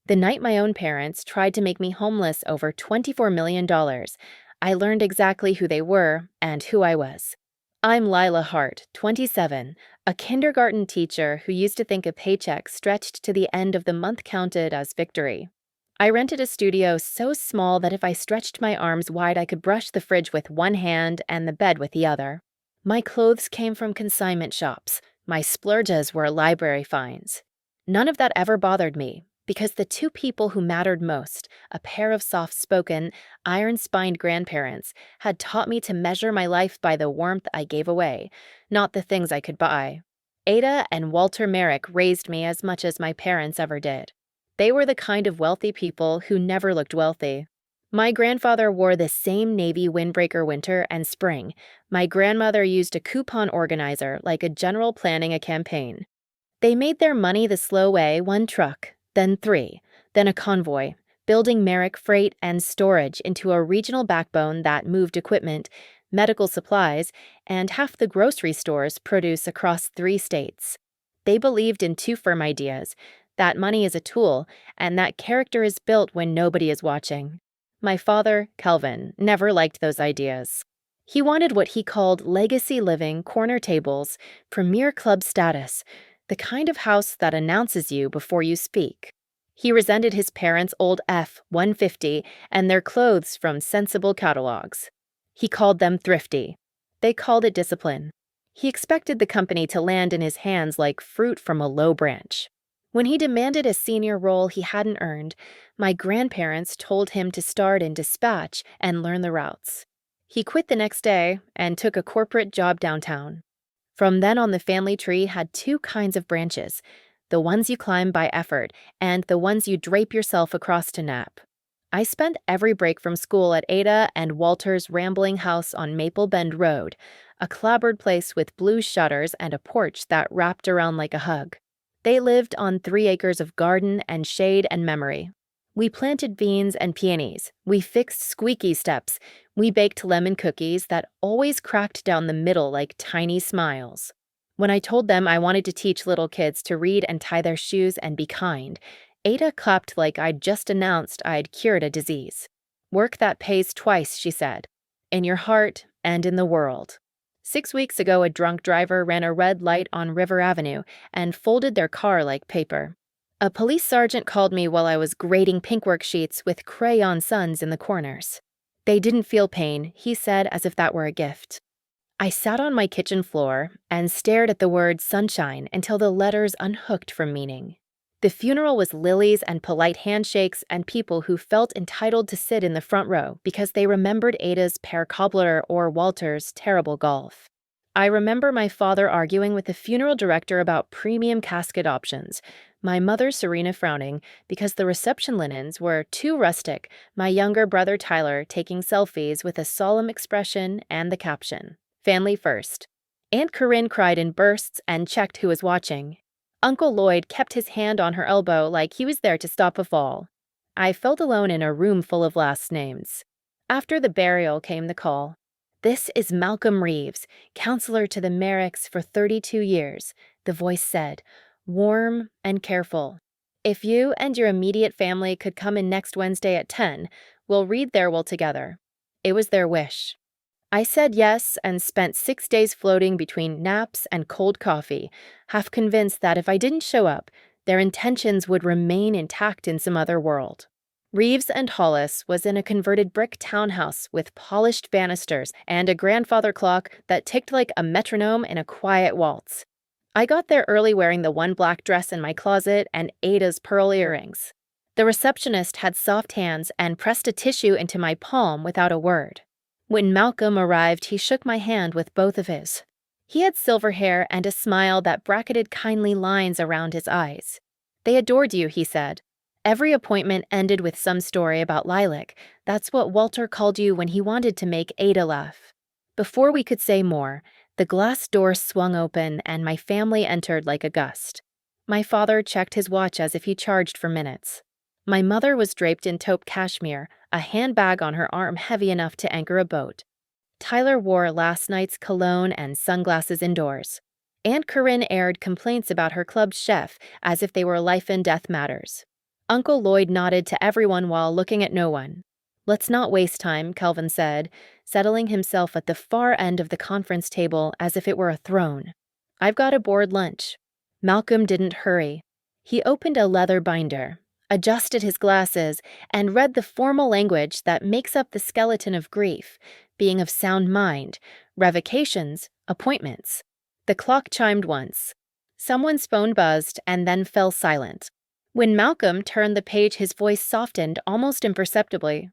The night my own parents tried to make me homeless over $24 million, I learned exactly who they were and who I was. I'm Lila Hart, 27, a kindergarten teacher who used to think a paycheck stretched to the end of the month counted as victory. I rented a studio so small that if I stretched my arms wide, I could brush the fridge with one hand and the bed with the other. My clothes came from consignment shops. My splurges were library finds. None of that ever bothered me, because the two people who mattered most, a pair of soft-spoken, iron-spined grandparents, had taught me to measure my life by the warmth I gave away, not the things I could buy. Ada and Walter Merrick raised me as much as my parents ever did. They were the kind of wealthy people who never looked wealthy. My grandfather wore the same navy windbreaker winter and spring. My grandmother used a coupon organizer like a general planning a campaign. They made their money the slow way, one truck, then three, then a convoy, building Merrick freight and storage into a regional backbone that moved equipment, medical supplies, and half the grocery stores produce across 3 states. They believed in two firm ideas, that money is a tool, and that character is built when nobody is watching. My father, Kelvin, never liked those ideas. He wanted what he called legacy living corner tables, premier club status, the kind of house that announces you before you speak. He resented his parents' old F-150 and their clothes from sensible catalogs. He called them thrifty. They called it discipline. He expected the company to land in his hands like fruit from a low branch. When he demanded a senior role he hadn't earned, my grandparents told him to start in dispatch and learn the routes. He quit the next day and took a corporate job downtown. From then on, the family tree had two kinds of branches, the ones you climb by effort and the ones you drape yourself across to nap. I spent every break from school at Ada and Walter's rambling house on Maple Bend Road, a clapboard place with blue shutters and a porch that wrapped around like a hug. They lived on 3 acres of garden and shade and memory. We planted beans and peonies. We fixed squeaky steps. We baked lemon cookies that always cracked down the middle like tiny smiles. When I told them I wanted to teach little kids to read and tie their shoes and be kind, Ada clapped like I'd just announced I'd cured a disease. Work that pays twice, she said, in your heart and in the world. 6 weeks ago, a drunk driver ran a red light on River Avenue and folded their car like paper. A police sergeant called me while I was grading pink worksheets with crayon suns in the corners. They didn't feel pain, he said, as if that were a gift. I sat on my kitchen floor and stared at the word sunshine until the letters unhooked from meaning. The funeral was lilies and polite handshakes and people who felt entitled to sit in the front row because they remembered Ada's pear cobbler or Walter's terrible golf. I remember my father arguing with the funeral director about premium casket options, my mother Serena frowning because the reception linens were too rustic, my younger brother Tyler taking selfies with a solemn expression and the caption, "Family first." Aunt Corinne cried in bursts and checked who was watching. Uncle Lloyd kept his hand on her elbow like he was there to stop a fall. I felt alone in a room full of last names. After the burial came the call. "This is Malcolm Reeves, counselor to the Merricks for 32 years, the voice said, warm and careful. "If you and your immediate family could come in next Wednesday at 10, we'll read their will together." It was their wish. I said yes and spent 6 days floating between naps and cold coffee, half convinced that if I didn't show up, their intentions would remain intact in some other world. Reeves and Hollis was in a converted brick townhouse with polished banisters and a grandfather clock that ticked like a metronome in a quiet waltz. I got there early wearing the one black dress in my closet and Ada's pearl earrings. The receptionist had soft hands and pressed a tissue into my palm without a word. When Malcolm arrived, he shook my hand with both of his. He had silver hair and a smile that bracketed kindly lines around his eyes. "They adored you," he said. "Every appointment ended with some story about lilac. That's what Walter called you when he wanted to make Ada laugh." Before we could say more, the glass door swung open and my family entered like a gust. My father checked his watch as if he charged for minutes. My mother was draped in taupe cashmere, a handbag on her arm heavy enough to anchor a boat. Tyler wore last night's cologne and sunglasses indoors. Aunt Corinne aired complaints about her club chef as if they were life and death matters. Uncle Lloyd nodded to everyone while looking at no one. Let's not waste time, Kelvin said, settling himself at the far end of the conference table as if it were a throne. I've got a board lunch. Malcolm didn't hurry. He opened a leather binder, adjusted his glasses, and read the formal language that makes up the skeleton of grief, being of sound mind, revocations, appointments. The clock chimed once. Someone's phone buzzed and then fell silent. When Malcolm turned the page, his voice softened almost imperceptibly.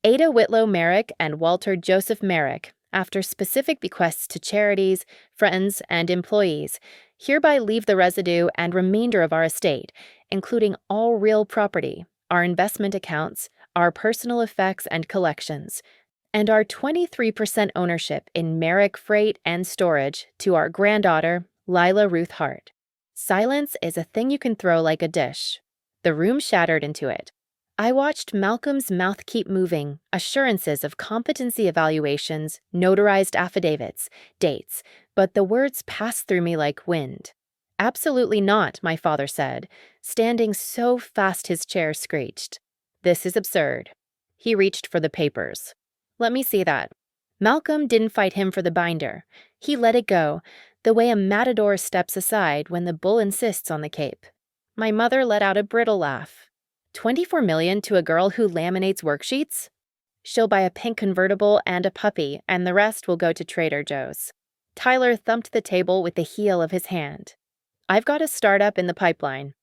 Ada Whitlow Merrick and Walter Joseph Merrick, after specific bequests to charities, friends, and employees, hereby leave the residue and remainder of our estate, including all real property, our investment accounts, our personal effects and collections, and our 23% ownership in Merrick Freight and Storage to our granddaughter, Lila Ruth Hart. Silence is a thing you can throw like a dish. The room shattered into it. I watched Malcolm's mouth keep moving, assurances of competency evaluations, notarized affidavits, dates, but the words passed through me like wind. Absolutely not, my father said, standing so fast his chair screeched. This is absurd. He reached for the papers. Let me see that. Malcolm didn't fight him for the binder. He let it go, the way a matador steps aside when the bull insists on the cape. My mother let out a brittle laugh. $24 million to a girl who laminates worksheets? She'll buy a pink convertible and a puppy, and the rest will go to Trader Joe's. Tyler thumped the table with the heel of his hand. I've got a startup in the pipeline.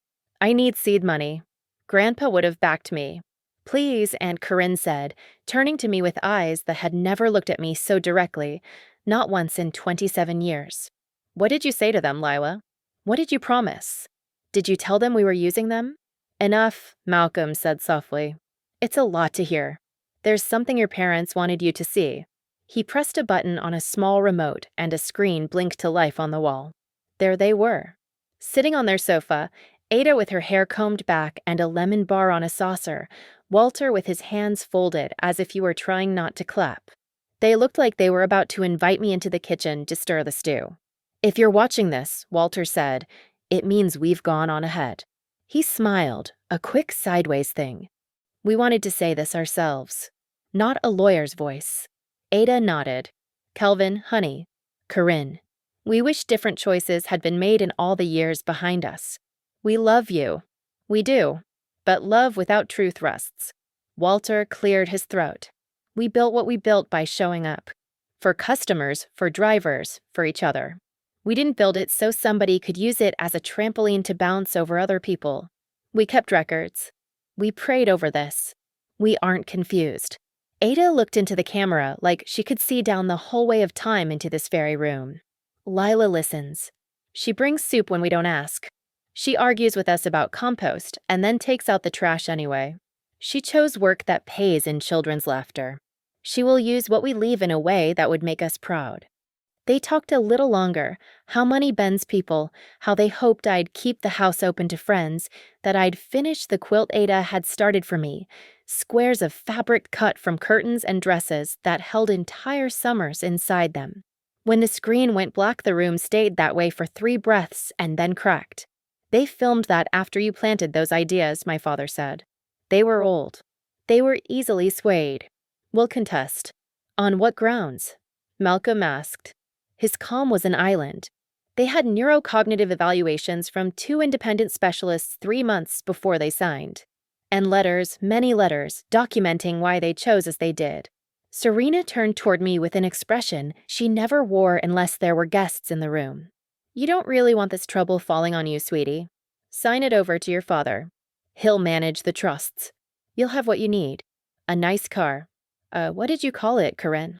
I need seed money. Grandpa would have backed me. Please, Aunt Corinne said, turning to me with eyes that had never looked at me so directly, not once in 27 years. What did you say to them, Lila? What did you promise? Did you tell them we were using them? Enough, Malcolm said softly. It's a lot to hear. There's something your parents wanted you to see. He pressed a button on a small remote and a screen blinked to life on the wall. There they were. Sitting on their sofa, Ada with her hair combed back and a lemon bar on a saucer, Walter with his hands folded as if he were trying not to clap. They looked like they were about to invite me into the kitchen to stir the stew. If you're watching this, Walter said, it means we've gone on ahead. He smiled, a quick sideways thing. We wanted to say this ourselves. Not a lawyer's voice. Ada nodded. Kelvin, honey. Corinne. We wish different choices had been made in all the years behind us. We love you. We do. But love without truth rusts. Walter cleared his throat. We built what we built by showing up. For customers, for drivers, for each other. We didn't build it so somebody could use it as a trampoline to bounce over other people. We kept records. We prayed over this. We aren't confused. Ada looked into the camera like she could see down the whole way of time into this very room. Lila listens. She brings soup when we don't ask. She argues with us about compost and then takes out the trash anyway. She chose work that pays in children's laughter. She will use what we leave in a way that would make us proud. They talked a little longer, how money bends people, how they hoped I'd keep the house open to friends, that I'd finish the quilt Ada had started for me, squares of fabric cut from curtains and dresses that held entire summers inside them. When the screen went black, the room stayed that way for 3 breaths and then cracked. They filmed that after you planted those ideas, my father said. They were old. They were easily swayed. We'll contest. On what grounds? Malcolm asked. His calm was an island. They had neurocognitive evaluations from 2 independent specialists 3 months before they signed. And letters, many letters, documenting why they chose as they did. Serena turned toward me with an expression she never wore unless there were guests in the room. You don't really want this trouble falling on you, sweetie. Sign it over to your father. He'll manage the trusts. You'll have what you need. A nice car. What did you call it, Corinne?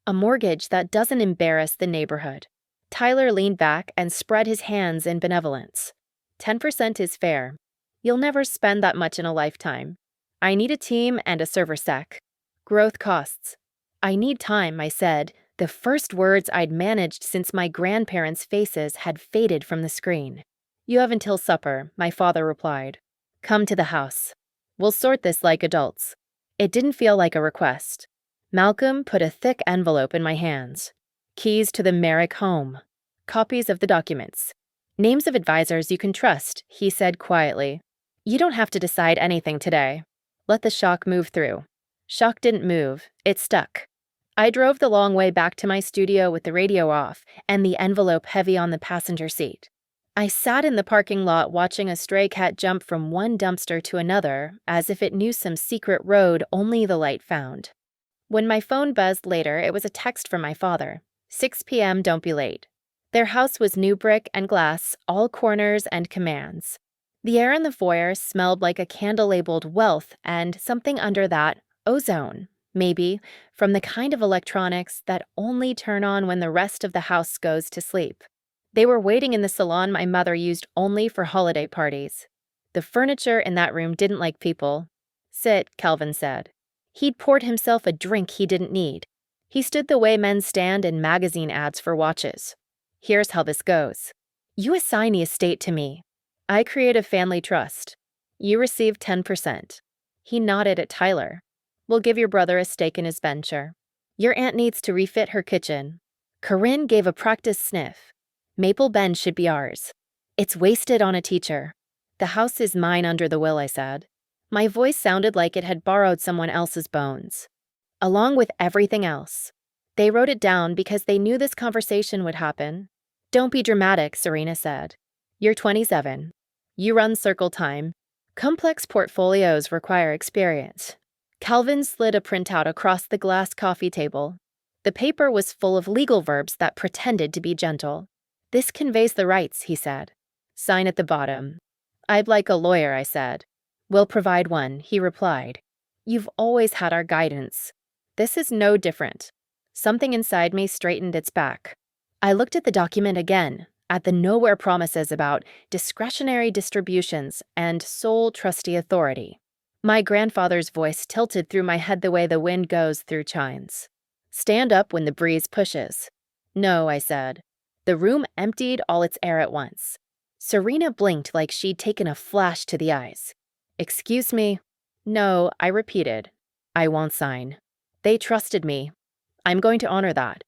A mortgage that doesn't embarrass the neighborhood. Tyler leaned back and spread his hands in benevolence. 10% is fair. You'll never spend that much in a lifetime. I need a team and a server sec. Growth costs. I need time, I said, the first words I'd managed since my grandparents' faces had faded from the screen. You have until supper, my father replied. Come to the house. We'll sort this like adults. It didn't feel like a request. Malcolm put a thick envelope in my hands. Keys to the Merrick home. Copies of the documents. Names of advisors you can trust, he said quietly. You don't have to decide anything today. Let the shock move through. Shock didn't move, it stuck. I drove the long way back to my studio with the radio off and the envelope heavy on the passenger seat. I sat in the parking lot watching a stray cat jump from one dumpster to another as if it knew some secret road only the light found. When my phone buzzed later, it was a text from my father. 6 p.m., don't be late. Their house was new brick and glass, all corners and commands. The air in the foyer smelled like a candle labeled wealth and something under that, ozone, maybe, from the kind of electronics that only turn on when the rest of the house goes to sleep. They were waiting in the salon my mother used only for holiday parties. The furniture in that room didn't like people. Sit, Calvin said. He'd poured himself a drink he didn't need. He stood the way men stand in magazine ads for watches. Here's how this goes. You assign the estate to me. I create a family trust. You receive 10%. He nodded at Tyler. We'll give your brother a stake in his venture. Your aunt needs to refit her kitchen. Corinne gave a practiced sniff. Maple Bend should be ours. It's wasted on a teacher. The house is mine under the will, I said. My voice sounded like it had borrowed someone else's bones. Along with everything else. They wrote it down because they knew this conversation would happen. Don't be dramatic, Serena said. You're 27. You run circle time. Complex portfolios require experience. Calvin slid a printout across the glass coffee table. The paper was full of legal verbs that pretended to be gentle. This conveys the rights, he said. Sign at the bottom. I'd like a lawyer, I said. We'll provide one, he replied. You've always had our guidance. This is no different. Something inside me straightened its back. I looked at the document again, at the nowhere promises about discretionary distributions and sole trustee authority. My grandfather's voice tilted through my head the way the wind goes through chines. Stand up when the breeze pushes. No, I said. The room emptied all its air at once. Serena blinked like she'd taken a flash to the eyes. Excuse me? No, I repeated. I won't sign. They trusted me. I'm going to honor that.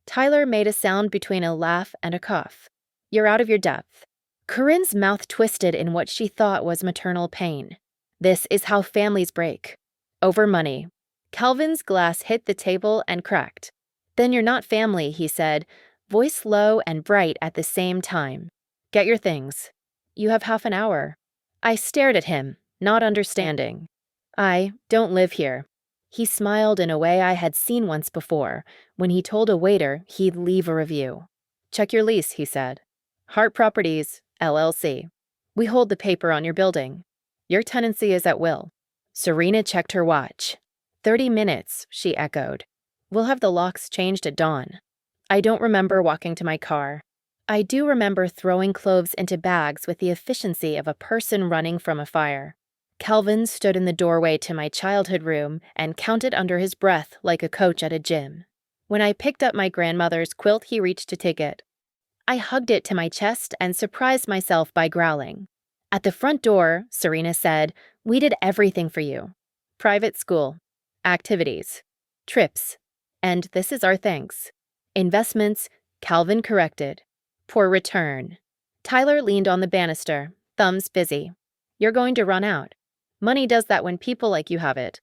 Tyler made a sound between a laugh and a cough. You're out of your depth. Corinne's mouth twisted in what she thought was maternal pain. This is how families break. Over money. Calvin's glass hit the table and cracked. Then you're not family, he said, voice low and bright at the same time. Get your things. You have half an hour. I stared at him, not understanding. I don't live here. He smiled in a way I had seen once before, when he told a waiter he'd leave a review. Check your lease, he said. Hart Properties, LLC. We hold the paper on your building. Your tenancy is at will. Serena checked her watch. 30 minutes, she echoed. We'll have the locks changed at dawn. I don't remember walking to my car. I do remember throwing clothes into bags with the efficiency of a person running from a fire. Calvin stood in the doorway to my childhood room and counted under his breath like a coach at a gym. When I picked up my grandmother's quilt, he reached to take it. I hugged it to my chest and surprised myself by growling. At the front door, Serena said, we did everything for you. Private school, activities, trips, and this is our thanks. Investments, Calvin corrected. Poor return. Tyler leaned on the banister, thumbs busy. You're going to run out. Money does that when people like you have it.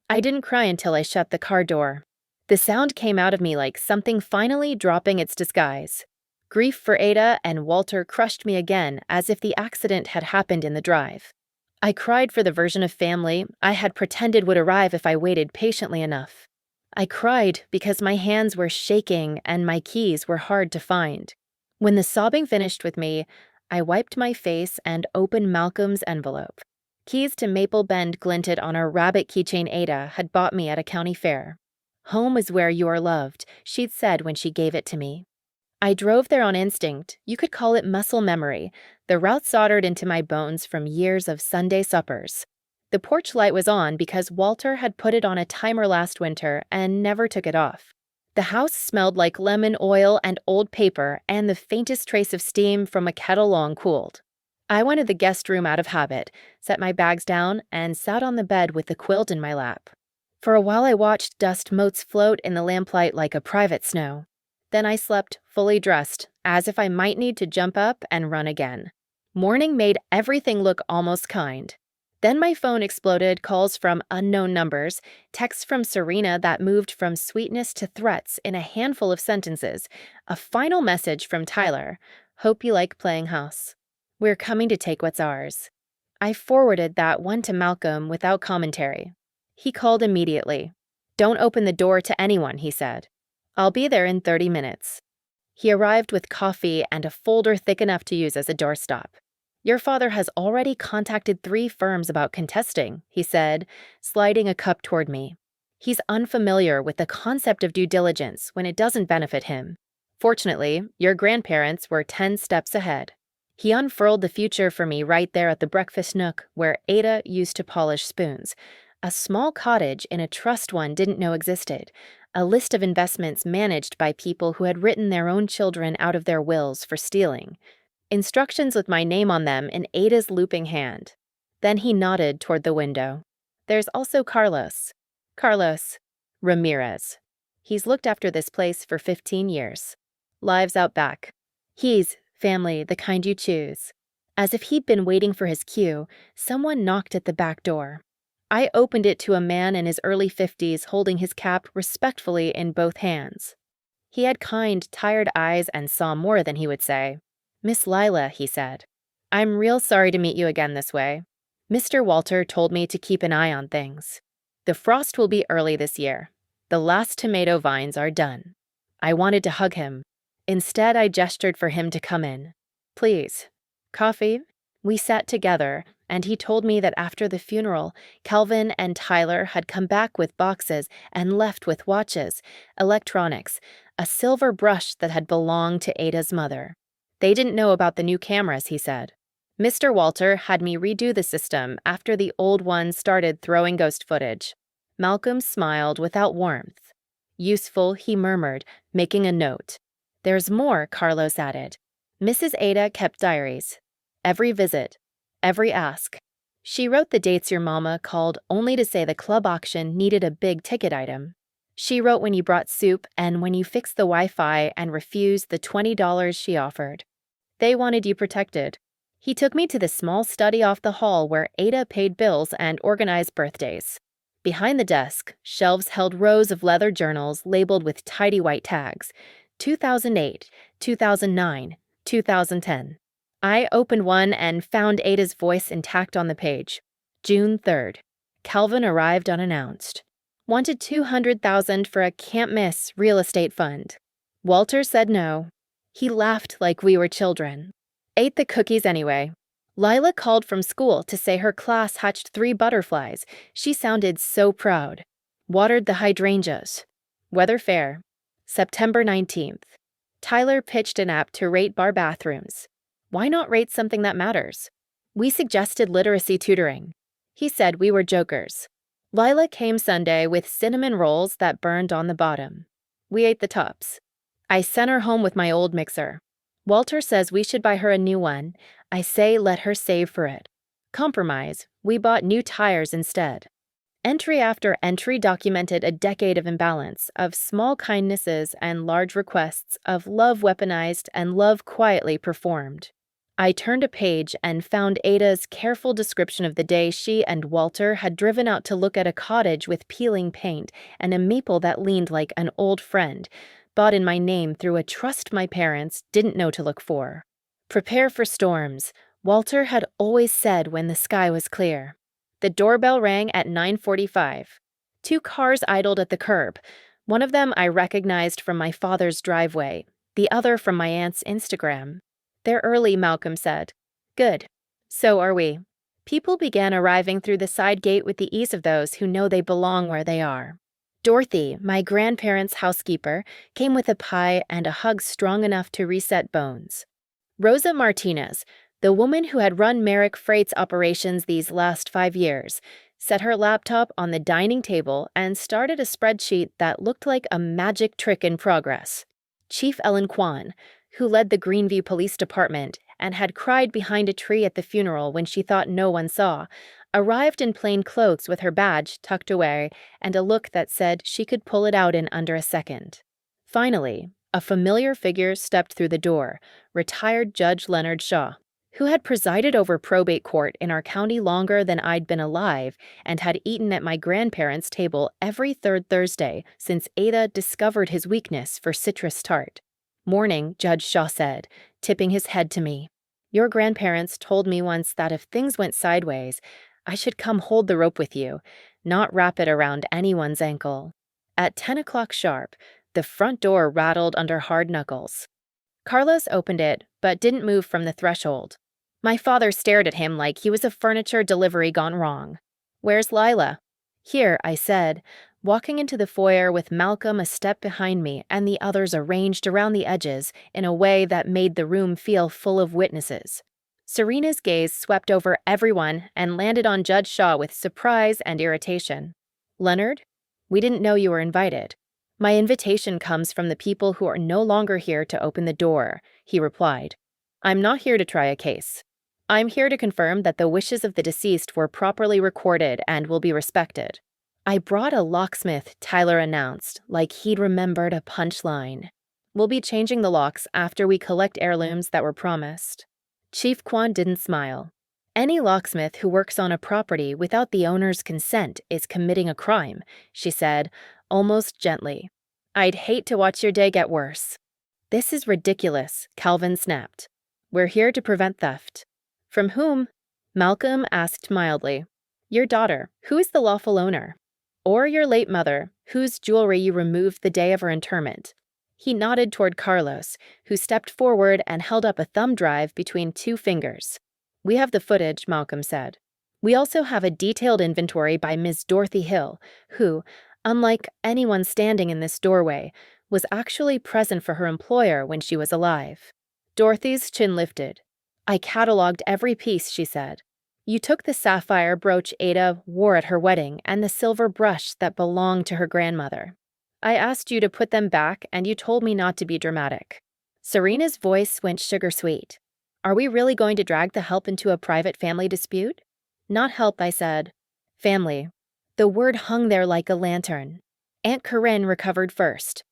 I didn't cry until I shut the car door. The sound came out of me like something finally dropping its disguise. Grief for Ada and Walter crushed me again as if the accident had happened in the drive. I cried for the version of family I had pretended would arrive if I waited patiently enough. I cried because my hands were shaking and my keys were hard to find. When the sobbing finished with me, I wiped my face and opened Malcolm's envelope. Keys to Maple Bend glinted on a rabbit keychain Ada had bought me at a county fair. Home is where you are loved, she'd said when she gave it to me. I drove there on instinct, you could call it muscle memory, the route soldered into my bones from years of Sunday suppers. The porch light was on because Walter had put it on a timer last winter and never took it off. The house smelled like lemon oil and old paper and the faintest trace of steam from a kettle long cooled. I wanted the guest room out of habit, set my bags down, and sat on the bed with the quilt in my lap. For a while I watched dust motes float in the lamplight like a private snow. Then I slept, fully dressed, as if I might need to jump up and run again. Morning made everything look almost kind. Then my phone exploded, calls from unknown numbers, texts from Serena that moved from sweetness to threats in a handful of sentences, a final message from Tyler. Hope you like playing house. We're coming to take what's ours. I forwarded that one to Malcolm without commentary. He called immediately. Don't open the door to anyone, he said. I'll be there in 30 minutes. He arrived with coffee and a folder thick enough to use as a doorstop. Your father has already contacted 3 firms about contesting, he said, sliding a cup toward me. He's unfamiliar with the concept of due diligence when it doesn't benefit him. Fortunately, your grandparents were 10 steps ahead. He unfurled the future for me right there at the breakfast nook where Ada used to polish spoons. A small cottage in a trust one didn't know existed. A list of investments managed by people who had written their own children out of their wills for stealing. Instructions with my name on them in Ada's looping hand. Then he nodded toward the window. There's also Carlos. Carlos Ramirez. He's looked after this place for 15 years. Lives out back. He's family, the kind you choose. As if he'd been waiting for his cue, someone knocked at the back door. I opened it to a man in his early 50s holding his cap respectfully in both hands. He had kind, tired eyes and saw more than he would say. Miss Lila, he said. I'm real sorry to meet you again this way. Mr. Walter told me to keep an eye on things. The frost will be early this year. The last tomato vines are done. I wanted to hug him. Instead, I gestured for him to come in. Please. Coffee? We sat together, and he told me that after the funeral, Calvin and Tyler had come back with boxes and left with watches, electronics, a silver brush that had belonged to Ada's mother. They didn't know about the new cameras, he said. Mr. Walter had me redo the system after the old one started throwing ghost footage. Malcolm smiled without warmth. Useful, he murmured, making a note. There's more, Carlos added. Mrs. Ada kept diaries. Every visit. Every ask. She wrote the dates your mama called only to say the club auction needed a big ticket item. She wrote when you brought soup and when you fixed the Wi-Fi and refused the $20 she offered. They wanted you protected. He took me to the small study off the hall where Ada paid bills and organized birthdays. Behind the desk, shelves held rows of leather journals labeled with tidy white tags. 2008, 2009, 2010. I opened one and found Ada's voice intact on the page. June 3rd. Calvin arrived unannounced. Wanted $200,000 for a can't-miss real estate fund. Walter said no. He laughed like we were children. Ate the cookies anyway. Lila called from school to say her class hatched 3 butterflies. She sounded so proud. Watered the hydrangeas. Weather fair. September 19th. Tyler pitched an app to rate bar bathrooms. Why not rate something that matters? We suggested literacy tutoring. He said we were jokers. Lila came Sunday with cinnamon rolls that burned on the bottom. We ate the tops. I sent her home with my old mixer. Walter says we should buy her a new one. I say let her save for it. Compromise, we bought new tires instead. Entry after entry documented a decade of imbalance, of small kindnesses and large requests, of love weaponized and love quietly performed. I turned a page and found Ada's careful description of the day she and Walter had driven out to look at a cottage with peeling paint and a maple that leaned like an old friend, bought in my name through a trust my parents didn't know to look for. Prepare for storms, Walter had always said when the sky was clear. The doorbell rang at 9:45. 2 cars idled at the curb. One of them I recognized from my father's driveway, the other from my aunt's Instagram. They're early, Malcolm said. Good. So are we. People began arriving through the side gate with the ease of those who know they belong where they are. Dorothy, my grandparents' housekeeper, came with a pie and a hug strong enough to reset bones. Rosa Martinez, the woman who had run Merrick Freight's operations these last 5 years, set her laptop on the dining table and started a spreadsheet that looked like a magic trick in progress. Chief Ellen Kwan, who led the Greenview Police Department and had cried behind a tree at the funeral when she thought no one saw, arrived in plain clothes with her badge tucked away and a look that said she could pull it out in under a second. Finally, a familiar figure stepped through the door, retired Judge Leonard Shaw. who had presided over probate court in our county longer than I'd been alive and had eaten at my grandparents' table every third Thursday since Ada discovered his weakness for citrus tart. "Morning," Judge Shaw said, tipping his head to me. "Your grandparents told me once that if things went sideways, I should come hold the rope with you, not wrap it around anyone's ankle." At 10 o'clock sharp, the front door rattled under hard knuckles. Carlos opened it, but didn't move from the threshold. My father stared at him like he was a furniture delivery gone wrong. "Where's Lila?" "Here," I said, walking into the foyer with Malcolm a step behind me and the others arranged around the edges in a way that made the room feel full of witnesses. Serena's gaze swept over everyone and landed on Judge Shaw with surprise and irritation. "Leonard, we didn't know you were invited." "My invitation comes from the people who are no longer here to open the door," he replied. "I'm not here to try a case. I'm here to confirm that the wishes of the deceased were properly recorded and will be respected." "I brought a locksmith," Tyler announced, like he'd remembered a punchline. "We'll be changing the locks after we collect heirlooms that were promised." Chief Kwan didn't smile. "Any locksmith who works on a property without the owner's consent is committing a crime," she said, almost gently. "I'd hate to watch your day get worse." "This is ridiculous," Calvin snapped. "We're here to prevent theft." "From whom?" Malcolm asked mildly. "Your daughter, who is the lawful owner. Or your late mother, whose jewelry you removed the day of her interment." He nodded toward Carlos, who stepped forward and held up a thumb drive between two fingers. "We have the footage," Malcolm said. "We also have a detailed inventory by Ms. Dorothy Hill, who, unlike anyone standing in this doorway, was actually present for her employer when she was alive." Dorothy's chin lifted. "I cataloged every piece," she said. "You took the sapphire brooch Ada wore at her wedding and the silver brush that belonged to her grandmother. I asked you to put them back and you told me not to be dramatic." Serena's voice went sugar-sweet. "Are we really going to drag the help into a private family dispute?" "Not help," I said. "Family." The word hung there like a lantern. Aunt Corinne recovered first.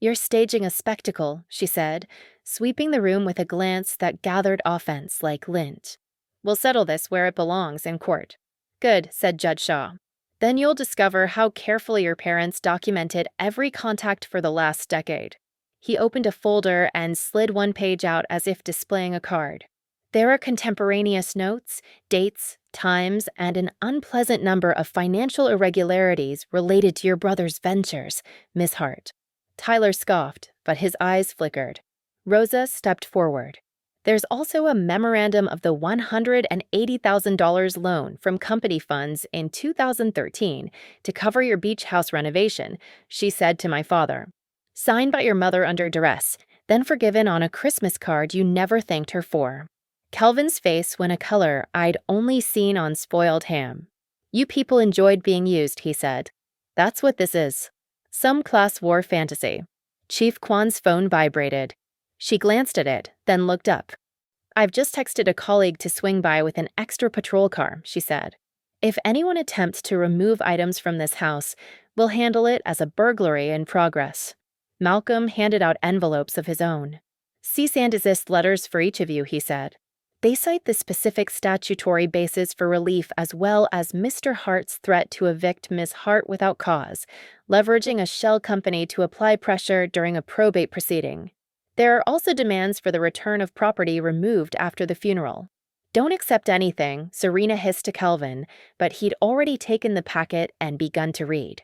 "You're staging a spectacle," she said, sweeping the room with a glance that gathered offense like lint. "We'll settle this where it belongs, in court." "Good," said Judge Shaw. "Then you'll discover how carefully your parents documented every contact for the last decade." He opened a folder and slid one page out as if displaying a card. "There are contemporaneous notes, dates, times, and an unpleasant number of financial irregularities related to your brother's ventures, Miss Hart." Tyler scoffed, but his eyes flickered. Rosa stepped forward. "There's also a memorandum of the $180,000 loan from company funds in 2013 to cover your beach house renovation," she said to my father. "Signed by your mother under duress, then forgiven on a Christmas card you never thanked her for." Calvin's face went a color I'd only seen on spoiled ham. "You people enjoyed being used," he said. "That's what this is. Some class war fantasy." Chief Kwan's phone vibrated. She glanced at it, then looked up. "I've just texted a colleague to swing by with an extra patrol car," she said. "If anyone attempts to remove items from this house, we'll handle it as a burglary in progress." Malcolm handed out envelopes of his own. "Cease and desist letters for each of you," he said. "They cite the specific statutory basis for relief as well as Mr. Hart's threat to evict Ms. Hart without cause, leveraging a shell company to apply pressure during a probate proceeding. There are also demands for the return of property removed after the funeral." "Don't accept anything," Serena hissed to Calvin, but he'd already taken the packet and begun to read.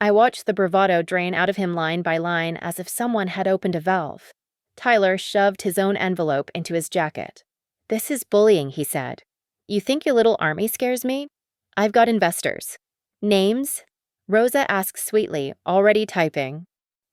I watched the bravado drain out of him line by line as if someone had opened a valve. Tyler shoved his own envelope into his jacket. "This is bullying," he said. "You think your little army scares me? I've got investors." "Names?" Rosa asked sweetly, already typing.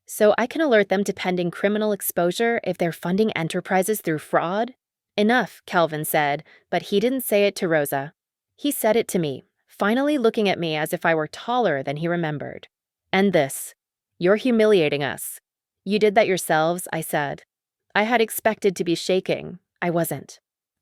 "So I can alert them to pending criminal exposure if they're funding enterprises through fraud?" "Enough," Calvin said, but he didn't say it to Rosa. He said it to me, finally looking at me as if I were taller than he remembered. "And this. You're humiliating us." "You did that yourselves," I said. I had expected to be shaking. I wasn't.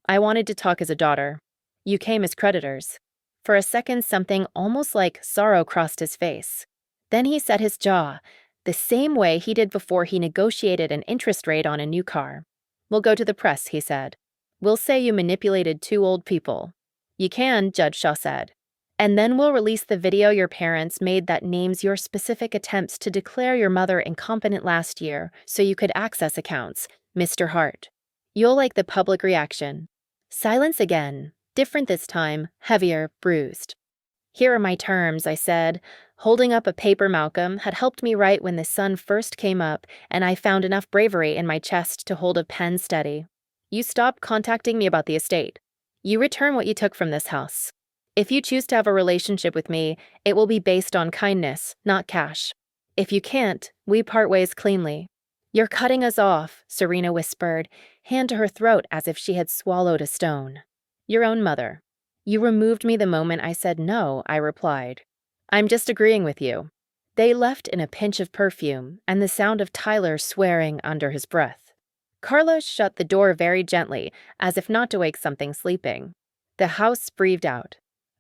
"I wanted to talk as a daughter. You came as creditors." For a second, something almost like sorrow crossed his face. Then he set his jaw, the same way he did before he negotiated an interest rate on a new car. "We'll go to the press," he said. We'll say you manipulated two old people. You can, Judge Shaw said. And then we'll release the video your parents made that names your specific attempts to declare your mother incompetent last year so you could access accounts, Mr. Hart. You'll like the public reaction. Silence again, different this time, heavier, bruised. Here are my terms, I said, holding up a paper Malcolm had helped me write when the sun first came up, and I found enough bravery in my chest to hold a pen steady. You stop contacting me about the estate. You return what you took from this house. If you choose to have a relationship with me, it will be based on kindness, not cash. If you can't, we part ways cleanly. You're cutting us off, Serena whispered, hand to her throat as if she had swallowed a stone. Your own mother. You removed me the moment I said no, I replied. I'm just agreeing with you. They left in a pinch of perfume and the sound of Tyler swearing under his breath. Carla shut the door very gently, as if not to wake something sleeping. The house breathed out.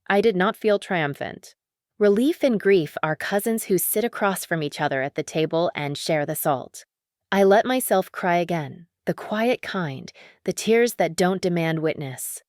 I did not feel triumphant. Relief and grief are cousins who sit across from each other at the table and share the salt. I let myself cry again, the quiet kind, the tears that don't demand witness.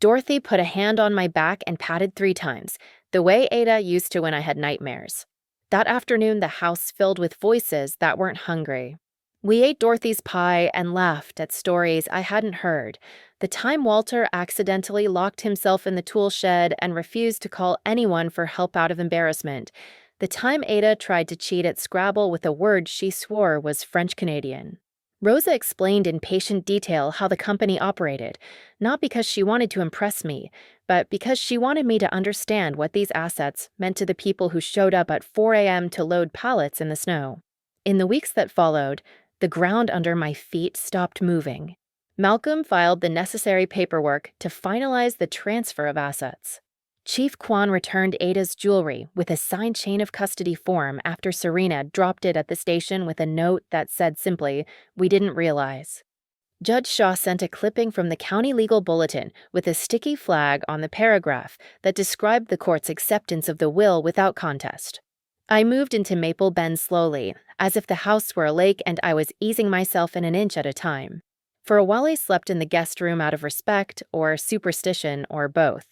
Dorothy put a hand on my back and patted 3 times, the way Ada used to when I had nightmares. That afternoon, the house filled with voices that weren't hungry. We ate Dorothy's pie and laughed at stories I hadn't heard. The time Walter accidentally locked himself in the tool shed and refused to call anyone for help out of embarrassment. The time Ada tried to cheat at Scrabble with a word she swore was French-Canadian. Rosa explained in patient detail how the company operated, not because she wanted to impress me, but because she wanted me to understand what these assets meant to the people who showed up at 4 a.m. to load pallets in the snow. In the weeks that followed, the ground under my feet stopped moving. Malcolm filed the necessary paperwork to finalize the transfer of assets. Chief Kwan returned Ada's jewelry with a signed chain of custody form after Serena dropped it at the station with a note that said simply, "We didn't realize." Judge Shaw sent a clipping from the county legal bulletin with a sticky flag on the paragraph that described the court's acceptance of the will without contest. I moved into Maple Bend slowly, as if the house were a lake and I was easing myself in an inch at a time. For a while I slept in the guest room out of respect or superstition or both.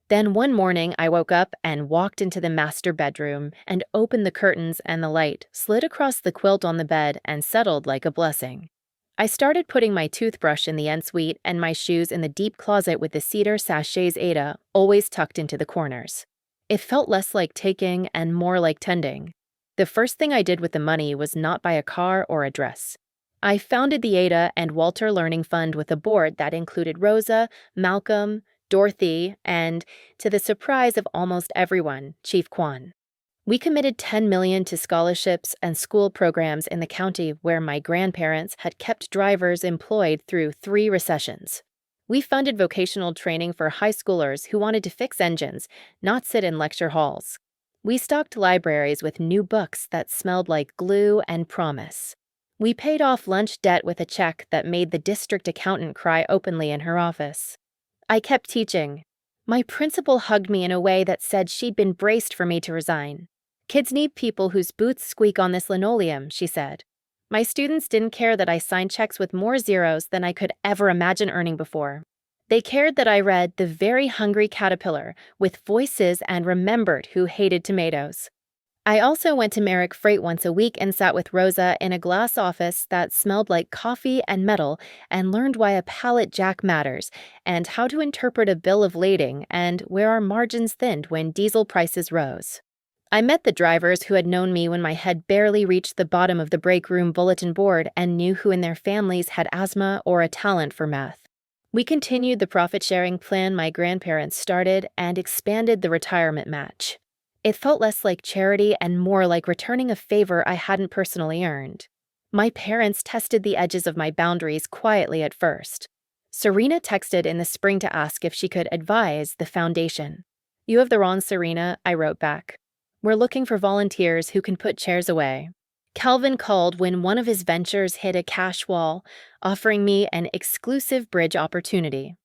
Then one morning I woke up and walked into the master bedroom and opened the curtains, and the light slid across the quilt on the bed and settled like a blessing. I started putting my toothbrush in the ensuite and my shoes in the deep closet with the cedar sachets Ada always tucked into the corners. It felt less like taking and more like tending. The first thing I did with the money was not buy a car or a dress. I founded the Ada and Walter Learning Fund with a board that included Rosa, Malcolm, Dorothy, and, to the surprise of almost everyone, Chief Kwan. We committed $10 million to scholarships and school programs in the county where my grandparents had kept drivers employed through 3 recessions. We funded vocational training for high schoolers who wanted to fix engines, not sit in lecture halls. We stocked libraries with new books that smelled like glue and promise. We paid off lunch debt with a check that made the district accountant cry openly in her office. I kept teaching. My principal hugged me in a way that said she'd been braced for me to resign. Kids need people whose boots squeak on this linoleum, she said. My students didn't care that I signed checks with more zeros than I could ever imagine earning before. They cared that I read The Very Hungry Caterpillar with voices and remembered who hated tomatoes. I also went to Merrick Freight once a week and sat with Rosa in a glass office that smelled like coffee and metal and learned why a pallet jack matters and how to interpret a bill of lading and where our margins thinned when diesel prices rose. I met the drivers who had known me when my head barely reached the bottom of the break room bulletin board and knew who in their families had asthma or a talent for math. We continued the profit-sharing plan my grandparents started and expanded the retirement match. It felt less like charity and more like returning a favor I hadn't personally earned. My parents tested the edges of my boundaries quietly at first. Serena texted in the spring to ask if she could advise the foundation. "You have the wrong Serena," I wrote back. "We're looking for volunteers who can put chairs away." Calvin called when one of his ventures hit a cash wall, offering me an exclusive bridge opportunity.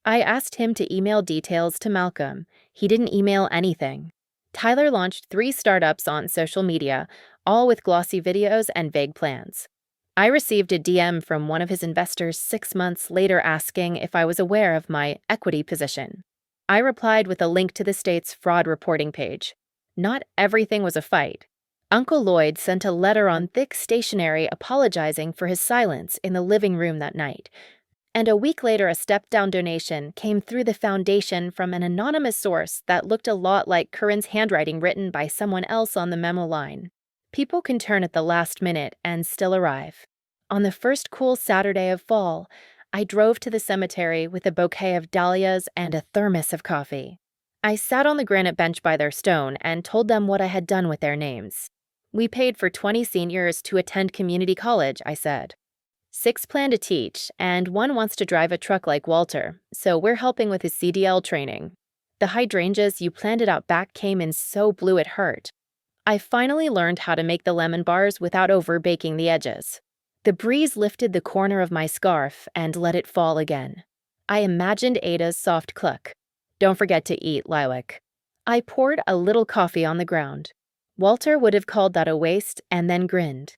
I asked him to email details to Malcolm. He didn't email anything. Tyler launched 3 startups on social media, all with glossy videos and vague plans. I received a DM from one of his investors 6 months later asking if I was aware of my equity position. I replied with a link to the state's fraud reporting page. Not everything was a fight. Uncle Lloyd sent a letter on thick stationery apologizing for his silence in the living room that night. And a week later, a step-down donation came through the foundation from an anonymous source that looked a lot like Curran's handwriting written by someone else on the memo line. People can turn at the last minute and still arrive. On the first cool Saturday of fall, I drove to the cemetery with a bouquet of dahlias and a thermos of coffee. I sat on the granite bench by their stone and told them what I had done with their names. We paid for 20 seniors to attend community college, I said. 6 plan to teach, and 1 wants to drive a truck like Walter, so we're helping with his CDL training. The hydrangeas you planted out back came in so blue it hurt. I finally learned how to make the lemon bars without over-baking the edges. The breeze lifted the corner of my scarf and let it fall again. I imagined Ada's soft cluck. Don't forget to eat, Lilac. I poured a little coffee on the ground. Walter would have called that a waste and then grinned.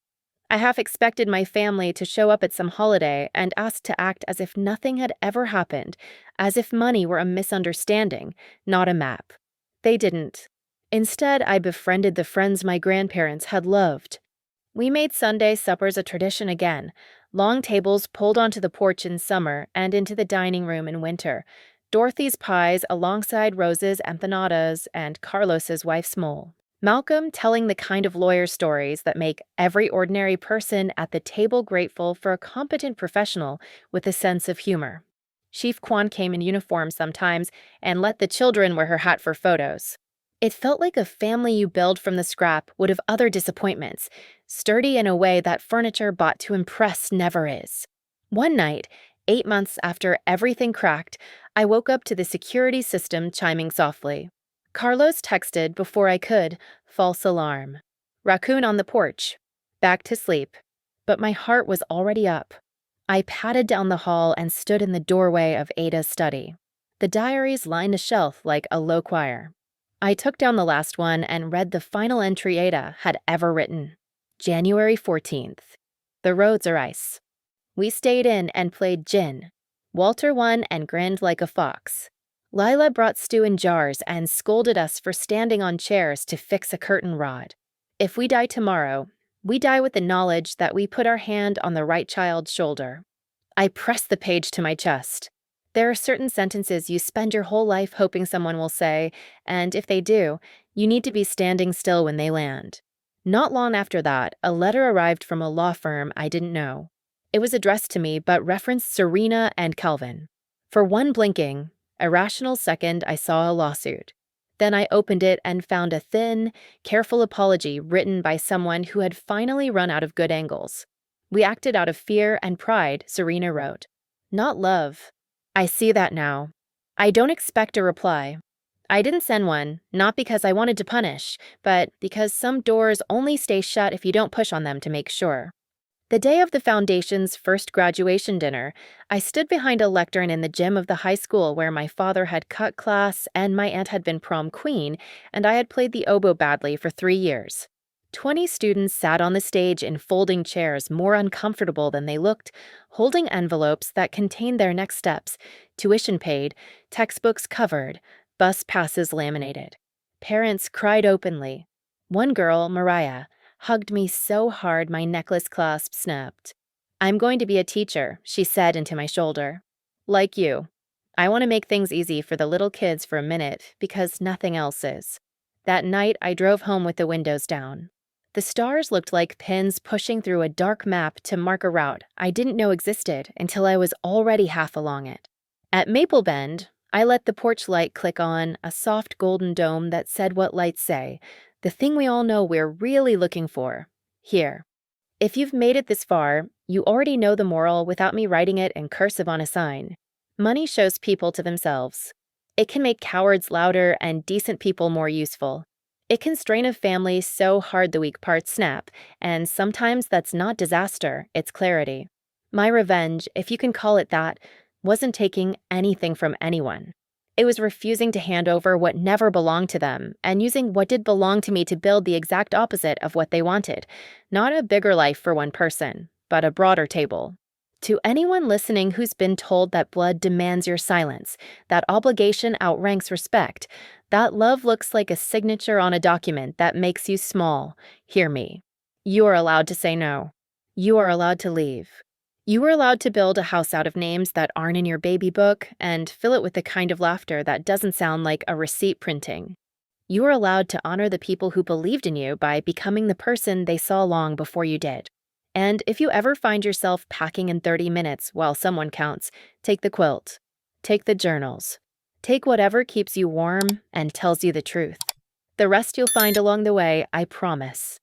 I half expected my family to show up at some holiday and ask to act as if nothing had ever happened, as if money were a misunderstanding, not a map. They didn't. Instead, I befriended the friends my grandparents had loved. We made Sunday suppers a tradition again, long tables pulled onto the porch in summer and into the dining room in winter, Dorothy's pies alongside Rose's empanadas and Carlos's wife's mole. Malcolm telling the kind of lawyer stories that make every ordinary person at the table grateful for a competent professional with a sense of humor. Chief Kwan came in uniform sometimes and let the children wear her hat for photos. It felt like a family you build from the scrap would have other disappointments, sturdy in a way that furniture bought to impress never is. One night, 8 months after everything cracked, I woke up to the security system chiming softly. Carlos texted before I could, false alarm. Raccoon on the porch. Back to sleep. But my heart was already up. I padded down the hall and stood in the doorway of Ada's study. The diaries lined a shelf like a low choir. I took down the last one and read the final entry Ada had ever written. January 14th. The roads are ice. We stayed in and played gin. Walter won and grinned like a fox. Lila brought stew in jars and scolded us for standing on chairs to fix a curtain rod. If we die tomorrow, we die with the knowledge that we put our hand on the right child's shoulder. I pressed the page to my chest. There are certain sentences you spend your whole life hoping someone will say, and if they do, you need to be standing still when they land. Not long after that, a letter arrived from a law firm I didn't know. It was addressed to me but referenced Serena and Calvin. For one blinking, irrational second, I saw a lawsuit. Then I opened it and found a thin, careful apology written by someone who had finally run out of good angles. We acted out of fear and pride, Serena wrote. Not love. I see that now. I don't expect a reply. I didn't send one, not because I wanted to punish, but because some doors only stay shut if you don't push on them to make sure. The day of the Foundation's first graduation dinner, I stood behind a lectern in the gym of the high school where my father had cut class and my aunt had been prom queen, and I had played the oboe badly for 3 years. 20 students sat on the stage in folding chairs more uncomfortable than they looked, holding envelopes that contained their next steps, tuition paid, textbooks covered, bus passes laminated. Parents cried openly. One girl, Mariah, hugged me so hard my necklace clasp snapped. I'm going to be a teacher, she said into my shoulder. Like you. I want to make things easy for the little kids for a minute because nothing else is. That night, I drove home with the windows down. The stars looked like pins pushing through a dark map to mark a route I didn't know existed until I was already half along it. At Maple Bend, I let the porch light click on, a soft golden dome that said what lights say, the thing we all know we're really looking for. Here. If you've made it this far, you already know the moral without me writing it in cursive on a sign. Money shows people to themselves. It can make cowards louder and decent people more useful. It can strain a family so hard the weak parts snap, and sometimes that's not disaster, it's clarity. My revenge, if you can call it that, wasn't taking anything from anyone. It was refusing to hand over what never belonged to them and using what did belong to me to build the exact opposite of what they wanted. Not a bigger life for one person, at a broader table. To anyone listening who's been told that blood demands your silence, that obligation outranks respect, that love looks like a signature on a document that makes you small, hear me. You are allowed to say no. You are allowed to leave. You are allowed to build a house out of names that aren't in your baby book and fill it with the kind of laughter that doesn't sound like a receipt printing. You are allowed to honor the people who believed in you by becoming the person they saw long before you did. And if you ever find yourself packing in 30 minutes while someone counts, take the quilt. Take the journals. Take whatever keeps you warm and tells you the truth. The rest you'll find along the way, I promise.